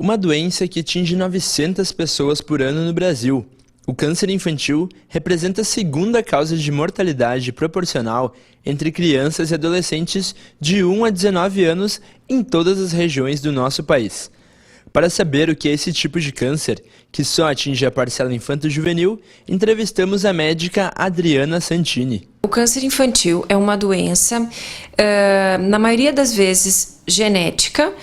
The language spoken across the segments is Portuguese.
uma doença que atinge 900 pessoas por ano no Brasil. O câncer infantil representa a segunda causa de mortalidade proporcional entre crianças e adolescentes de 1 a 19 anos em todas as regiões do nosso país. Para saber o que é esse tipo de câncer, que só atinge a parcela infanto-juvenil, entrevistamos a médica Adriana Santini. O câncer infantil é uma doença, na maioria das vezes, genética.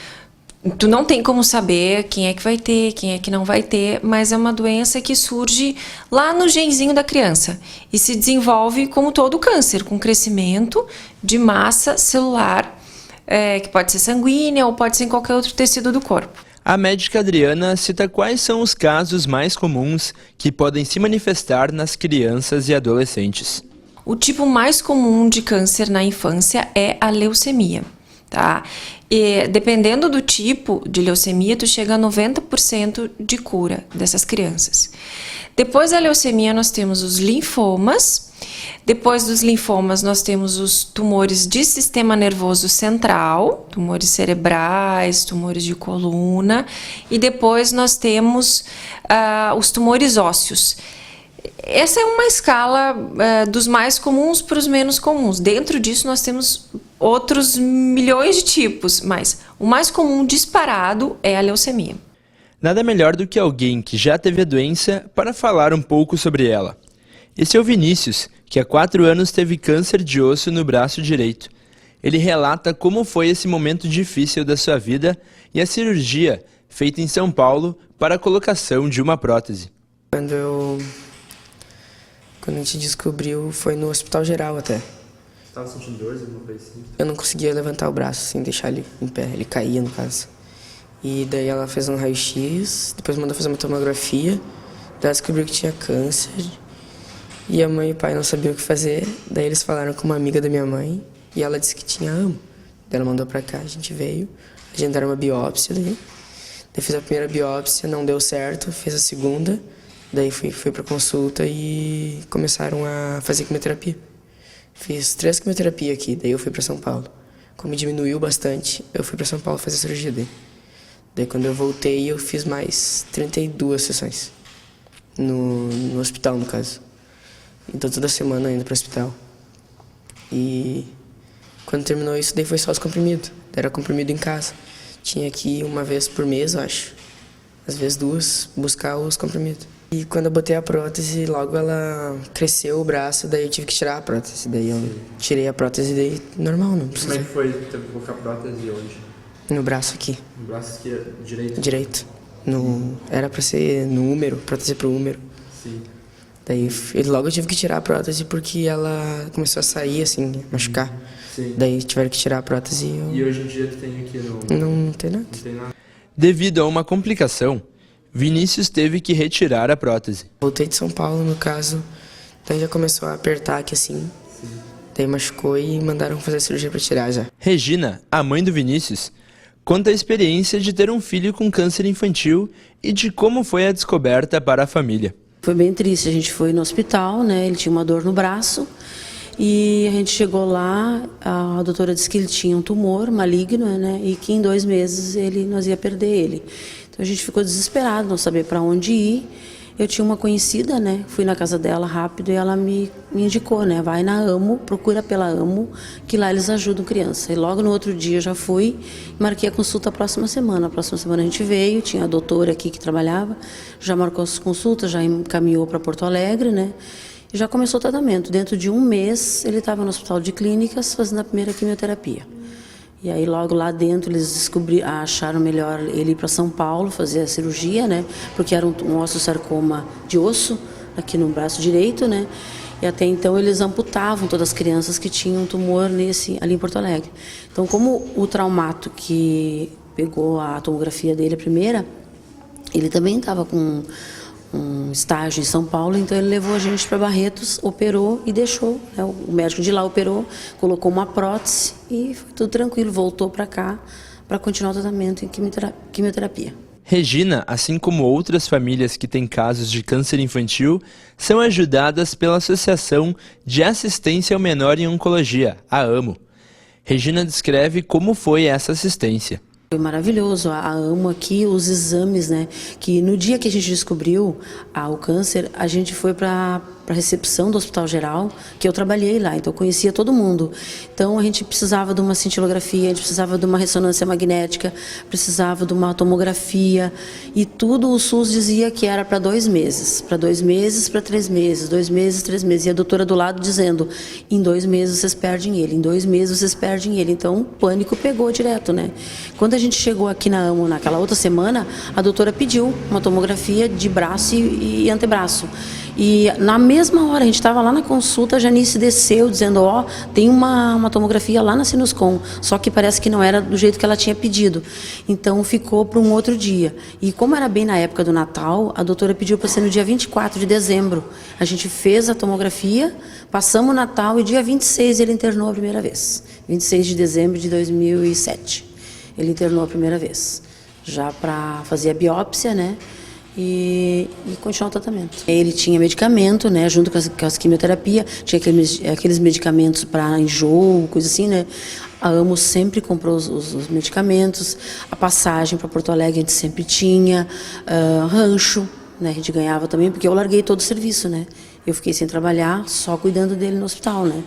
Tu não tem como saber quem é que vai ter, quem é que não vai ter, mas é uma doença que surge lá no genzinho da criança e se desenvolve como todo câncer, com crescimento de massa celular, que pode ser sanguínea ou pode ser em qualquer outro tecido do corpo. A médica Adriana cita quais são os casos mais comuns que podem se manifestar nas crianças e adolescentes. O tipo mais comum de câncer na infância é a leucemia. Tá? E dependendo do tipo de leucemia, tu chega a 90% de cura dessas crianças. Depois da leucemia, nós temos os linfomas. Depois dos linfomas, nós temos os tumores de sistema nervoso central, tumores cerebrais, tumores de coluna. E depois nós temos os tumores ósseos. Essa é uma escala dos mais comuns para os menos comuns. Dentro disso, nós temos outros milhões de tipos, mas o mais comum disparado é a leucemia. Nada melhor do que alguém que já teve a doença para falar um pouco sobre ela. Esse é o Vinícius, que há 4 anos teve câncer de osso no braço direito. Ele relata como foi esse momento difícil da sua vida e a cirurgia feita em São Paulo para a colocação de uma prótese. Quando a gente descobriu, foi no Hospital Geral até. Você estava sentindo dores, alguma coisa assim? Eu não conseguia levantar o braço, assim, deixar ele em pé. Ele caía, no caso. E daí ela fez um raio-x, depois mandou fazer uma tomografia. Daí ela descobriu que tinha câncer. E a mãe e o pai não sabiam o que fazer. Daí eles falaram com uma amiga da minha mãe. E ela disse que tinha amo. Daí ela mandou pra cá, a gente veio. Agendaram uma biópsia daí. Daí fiz a primeira biópsia, não deu certo. Fez a segunda. Daí fui pra consulta e começaram a fazer quimioterapia. Fiz 3 quimioterapias aqui, daí eu fui pra São Paulo. Como diminuiu bastante, eu fui pra São Paulo fazer a cirurgia dele. Daí quando eu voltei, eu fiz mais 32 sessões. No hospital, no caso. Então toda semana indo pro hospital. E quando terminou isso, daí foi só os comprimidos. Era comprimido em casa. Tinha que ir uma vez por mês, eu acho. Às vezes 2, buscar os comprimidos. E quando eu botei a prótese, logo ela cresceu o braço, daí eu tive que tirar a prótese. Daí eu tirei a prótese, daí normal, não precisa. Como é que foi? Teve que colocar a prótese onde? No braço aqui. No braço esquerdo, direito? Direito. Era pra ser no úmero, prótese pro úmero. Sim. Daí logo eu tive que tirar a prótese porque ela começou a sair, assim, machucar. Sim. Daí tiveram que tirar a prótese e eu... E hoje em dia tu tem aqui no... Não tem nada. Não tem nada. Devido a uma complicação, Vinícius teve que retirar a prótese. Voltei de São Paulo, no caso, daí já começou a apertar aqui assim. Sim. Daí machucou e mandaram fazer a cirurgia pra tirar já. Regina, a mãe do Vinícius, conta a experiência de ter um filho com câncer infantil e de como foi a descoberta para a família. Foi bem triste, a gente foi no hospital, né? Ele tinha uma dor no braço e a gente chegou lá, a doutora disse que ele tinha um tumor maligno, né? E que em 2 meses nós ia perder ele. Então a gente ficou desesperado, não sabia para onde ir. Eu tinha uma conhecida, né? Fui na casa dela rápido e ela me indicou, né? Vai na AMO, procura pela AMO, que lá eles ajudam criança. E logo no outro dia eu já fui, marquei a consulta a próxima semana. A próxima semana a gente veio, tinha a doutora aqui que trabalhava, já marcou as consultas, já encaminhou para Porto Alegre, né? E já começou o tratamento. Dentro de 1 mês ele estava no hospital de clínicas fazendo a primeira quimioterapia. E aí logo lá dentro eles acharam melhor ele ir para São Paulo fazer a cirurgia, né? Porque era um osteosarcoma de osso aqui no braço direito, né? E até então eles amputavam todas as crianças que tinham tumor ali em Porto Alegre. Então como o traumato que pegou a tomografia dele a primeira, ele também estava com um estágio em São Paulo, então ele levou a gente para Barretos, operou e deixou, né? O médico de lá operou, colocou uma prótese e foi tudo tranquilo, voltou para cá para continuar o tratamento em quimioterapia. Regina, assim como outras famílias que têm casos de câncer infantil, são ajudadas pela Associação de Assistência ao Menor em Oncologia, a AMO. Regina descreve como foi essa assistência. Foi maravilhoso. A AMO aqui, os exames, né? Que no dia que a gente descobriu o câncer, a gente foi para a recepção do Hospital Geral, que eu trabalhei lá, então eu conhecia todo mundo. Então a gente precisava de uma cintilografia, a gente precisava de uma ressonância magnética, precisava de uma tomografia, e tudo o SUS dizia que era para 2 meses, para 2 meses, para 3 meses, 2 meses, 3 meses. E a doutora do lado dizendo, em 2 meses vocês perdem ele, em 2 meses vocês perdem ele. Então o pânico pegou direto, né? Quando a gente chegou aqui na AMO, naquela outra semana, a doutora pediu uma tomografia de braço e antebraço. E na mesma hora, a gente estava lá na consulta, a Janice desceu dizendo, tem uma tomografia lá na Sinuscom, só que parece que não era do jeito que ela tinha pedido. Então ficou para um outro dia. E como era bem na época do Natal, a doutora pediu para ser no dia 24 de dezembro. A gente fez a tomografia, passamos o Natal e dia 26 ele internou a primeira vez. 26 de dezembro de 2007. Ele internou a primeira vez. Já para fazer a biópsia, né? E continuar o tratamento. Ele tinha medicamento, né, junto com as quimioterapia, tinha aqueles medicamentos para enjoo, coisa assim, né. A AMO sempre comprou os medicamentos, a passagem para Porto Alegre a gente sempre tinha, rancho, né, a gente ganhava também, porque eu larguei todo o serviço, né. Eu fiquei sem trabalhar, só cuidando dele no hospital, né.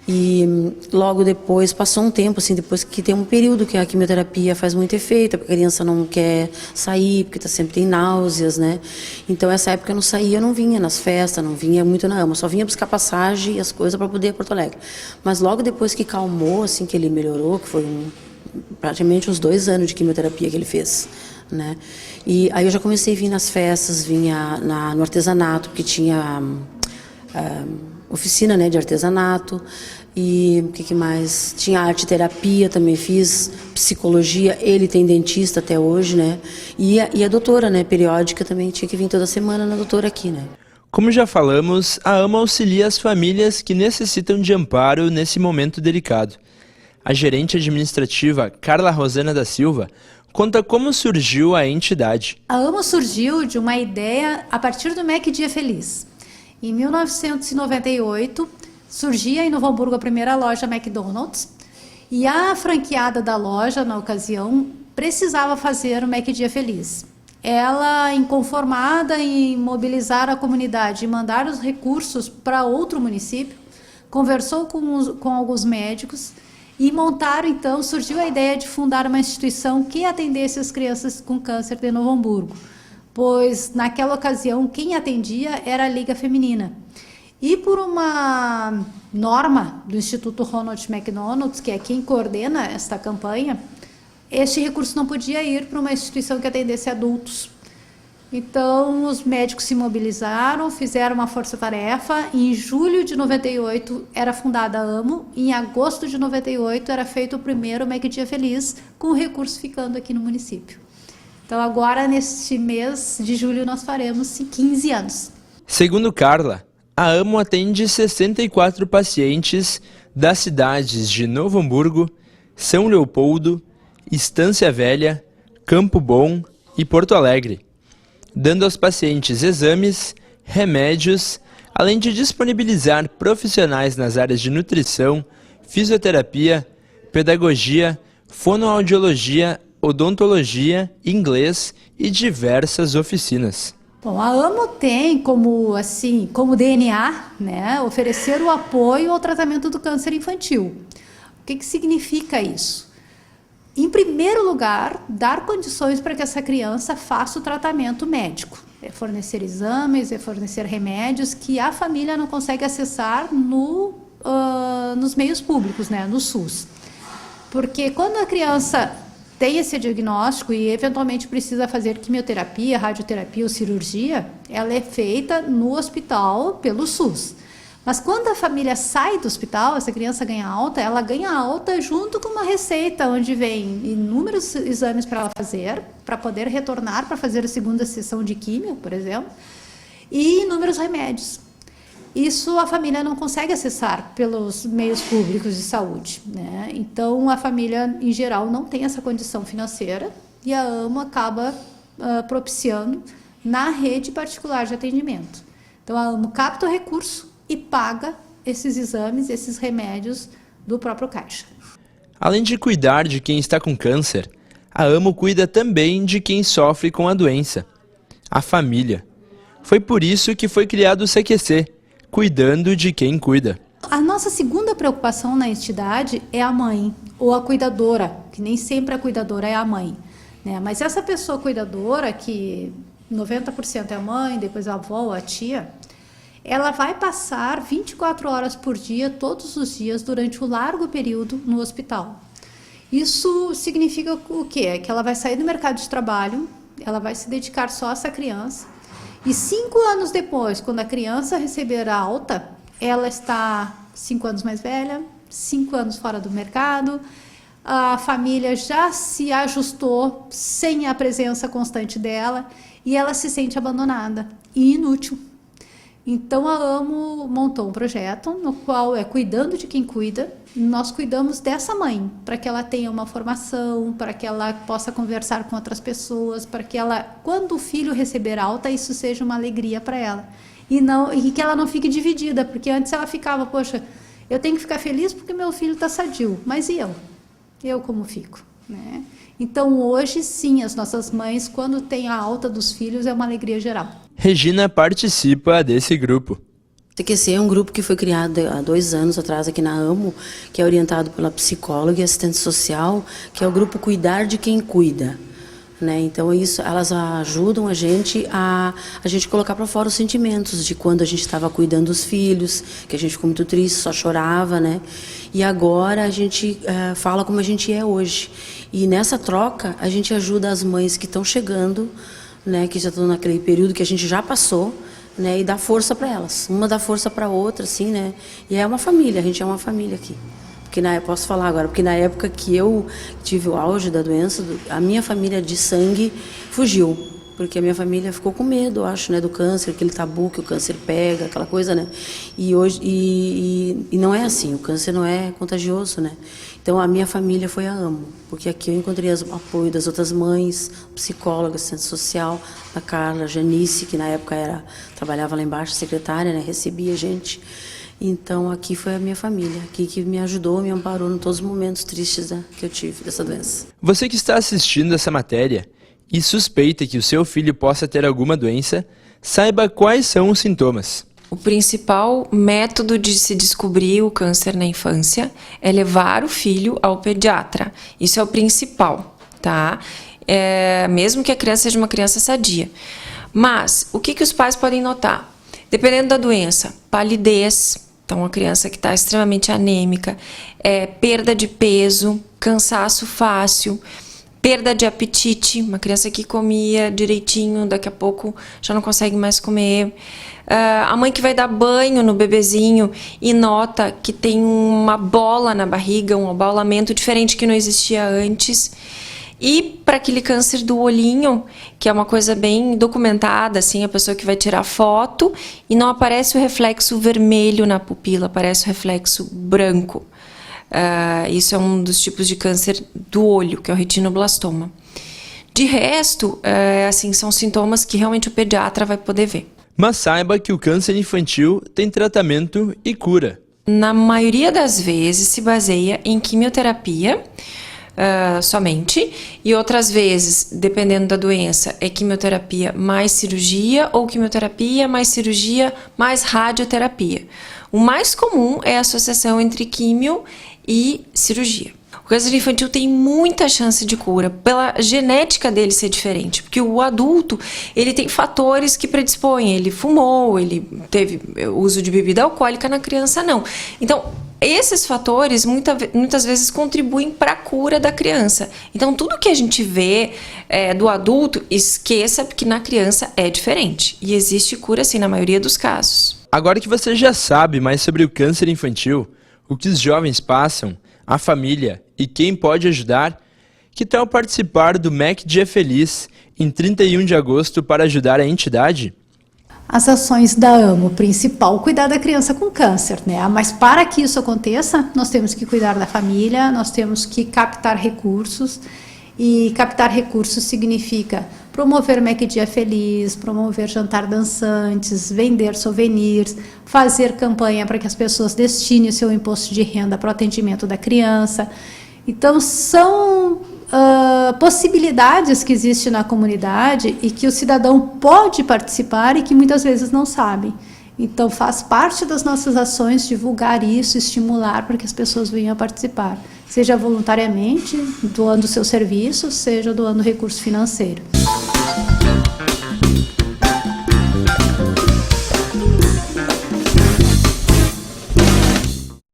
E logo depois, passou um tempo, assim, depois que tem um período que a quimioterapia faz muito efeito, porque a criança não quer sair, porque sempre tem náuseas, né? Então, essa época eu não saía, eu não vinha nas festas, não vinha muito na AMO, só vinha buscar passagem e as coisas para poder ir a Porto Alegre. Mas logo depois que calmou, assim, que ele melhorou, que foi praticamente uns 2 anos de quimioterapia que ele fez, né? E aí eu já comecei a vir nas festas, vinha no artesanato, porque tinha oficina, né, de artesanato. E o que mais? Tinha arte terapia, também fiz psicologia. Ele tem dentista até hoje, né? E a doutora, né, periódica, também tinha que vir toda semana na doutora aqui, né? Como já falamos, a AMO auxilia as famílias que necessitam de amparo nesse momento delicado. A gerente administrativa, Carla Rosana da Silva, conta como surgiu a entidade. A AMO surgiu de uma ideia a partir do MEC Dia Feliz. Em 1998, surgia em Novo Hamburgo a primeira loja McDonald's, e a franqueada da loja, na ocasião, precisava fazer o MEC Dia Feliz. Ela, inconformada em mobilizar a comunidade e mandar os recursos para outro município, conversou com alguns médicos e montaram, então, surgiu a ideia de fundar uma instituição que atendesse as crianças com câncer de Novo Hamburgo, pois naquela ocasião quem atendia era a Liga Feminina. E por uma norma do Instituto Ronald McDonald, que é quem coordena esta campanha, este recurso não podia ir para uma instituição que atendesse adultos. Então, os médicos se mobilizaram, fizeram uma força-tarefa, e em julho de 98 era fundada a AMO, e em agosto de 98 era feito o primeiro MEC Dia Feliz, com o recurso ficando aqui no município. Então, agora, neste mês de julho, nós faremos 15 anos. Segundo Carla, a AMO atende 64 pacientes das cidades de Novo Hamburgo, São Leopoldo, Estância Velha, Campo Bom e Porto Alegre, dando aos pacientes exames, remédios, além de disponibilizar profissionais nas áreas de nutrição, fisioterapia, pedagogia, fonoaudiologia, odontologia, inglês e diversas oficinas. Bom, a AMO tem como DNA, né, oferecer o apoio ao tratamento do câncer infantil. O que significa isso? Em primeiro lugar, dar condições para que essa criança faça o tratamento médico. É fornecer exames, é fornecer remédios que a família não consegue acessar nos meios públicos, né, no SUS. Porque quando a criança tem esse diagnóstico e eventualmente precisa fazer quimioterapia, radioterapia ou cirurgia, ela é feita no hospital pelo SUS. Mas quando a família sai do hospital, essa criança ganha alta, ela ganha alta junto com uma receita, onde vem inúmeros exames para ela fazer, para poder retornar para fazer a segunda sessão de químio, por exemplo, e inúmeros remédios. Isso a família não consegue acessar pelos meios públicos de saúde, né? Então, a família, em geral, não tem essa condição financeira e a AMO acaba propiciando na rede particular de atendimento. Então, a AMO capta o recurso e paga esses exames, esses remédios do próprio caixa. Além de cuidar de quem está com câncer, a AMO cuida também de quem sofre com a doença, a família. Foi por isso que foi criado o CQC, cuidando de quem cuida. A nossa segunda preocupação na entidade é a mãe, ou a cuidadora, que nem sempre a cuidadora é a mãe, né? Mas essa pessoa cuidadora, que 90% é a mãe, depois a avó ou a tia, ela vai passar 24 horas por dia, todos os dias, durante um largo período no hospital. Isso significa o quê? Que ela vai sair do mercado de trabalho, ela vai se dedicar só a essa criança, e 5 anos depois, quando a criança receber a alta, ela está 5 anos mais velha, 5 anos fora do mercado, a família já se ajustou sem a presença constante dela e ela se sente abandonada e inútil. Então a AMO montou um projeto no qual é cuidando de quem cuida. Nós cuidamos dessa mãe para que ela tenha uma formação, para que ela possa conversar com outras pessoas, para que ela, quando o filho receber alta, isso seja uma alegria para ela. E que ela não fique dividida, porque antes ela ficava, poxa, eu tenho que ficar feliz porque meu filho está sadio, mas e eu? Eu como fico, né? Então hoje sim, as nossas mães, quando tem a alta dos filhos, é uma alegria geral. Regina participa desse grupo. O CQC é um grupo que foi criado há 2 anos atrás aqui na AMO, que é orientado pela psicóloga e assistente social, que é o grupo Cuidar de Quem Cuida. Né? Então isso, elas ajudam a gente colocar para fora os sentimentos de quando a gente estava cuidando dos filhos, que a gente ficou muito triste, só chorava, né? E agora a gente fala como a gente é hoje. E nessa troca a gente ajuda as mães que estão chegando, né? Que já estão naquele período que a gente já passou, né? E dá força para elas. Uma dá força para a outra, assim, né? E é uma família, a gente é uma família aqui. Porque posso falar agora, porque na época que eu tive o auge da doença, a minha família de sangue fugiu, porque a minha família ficou com medo, eu acho, né, do câncer, aquele tabu que o câncer pega, aquela coisa, né? E hoje e não é assim, o câncer não é contagioso, né? Então a minha família foi a AMO, porque aqui eu encontrei o apoio das outras mães, psicóloga, assistente social, da Carla, Janice, que na época trabalhava lá embaixo, secretária, né, recebia gente. Então, aqui foi a minha família, aqui que me ajudou, me amparou em todos os momentos tristes que eu tive dessa doença. Você que está assistindo essa matéria e suspeita que o seu filho possa ter alguma doença, saiba quais são os sintomas. O principal método de se descobrir o câncer na infância é levar o filho ao pediatra. Isso é o principal, tá? Mesmo que a criança seja uma criança sadia. Mas, o que os pais podem notar? Dependendo da doença, palidez. Então, uma criança que está extremamente anêmica, perda de peso, cansaço fácil, perda de apetite, uma criança que comia direitinho, daqui a pouco já não consegue mais comer. A mãe que vai dar banho no bebezinho e nota que tem uma bola na barriga, um abalamento diferente que não existia antes. E para aquele câncer do olhinho, que é uma coisa bem documentada, assim, a pessoa que vai tirar foto e não aparece o reflexo vermelho na pupila, aparece o reflexo branco. Isso é um dos tipos de câncer do olho, que é o retinoblastoma. De resto, assim, são sintomas que realmente o pediatra vai poder ver. Mas saiba que o câncer infantil tem tratamento e cura. Na maioria das vezes se baseia em quimioterapia, somente, e outras vezes, dependendo da doença, é quimioterapia mais cirurgia ou quimioterapia mais cirurgia mais radioterapia. O mais comum é a associação entre químio e cirurgia. O câncer infantil tem muita chance de cura pela genética dele ser diferente, porque o adulto ele tem fatores que predispõem, ele fumou, ele teve uso de bebida alcoólica, na criança não. Então, esses fatores muitas vezes contribuem para a cura da criança. Então, tudo que a gente vê do adulto, esqueça que na criança é diferente. E existe cura, sim, na maioria dos casos. Agora que você já sabe mais sobre o câncer infantil, o que os jovens passam, a família e quem pode ajudar, que tal participar do MEC Dia Feliz em 31 de agosto para ajudar a entidade? As ações da AMO, principal, cuidar da criança com câncer, né? Mas para que isso aconteça, nós temos que cuidar da família, nós temos que captar recursos, e captar recursos significa promover MEC Dia Feliz, promover jantar dançantes, vender souvenirs, fazer campanha para que as pessoas destinem o seu imposto de renda para o atendimento da criança. Então, são possibilidades que existem na comunidade e que o cidadão pode participar e que muitas vezes não sabe. Então, faz parte das nossas ações divulgar isso, estimular para que as pessoas venham a participar, seja voluntariamente, doando seu serviço, seja doando recurso financeiro.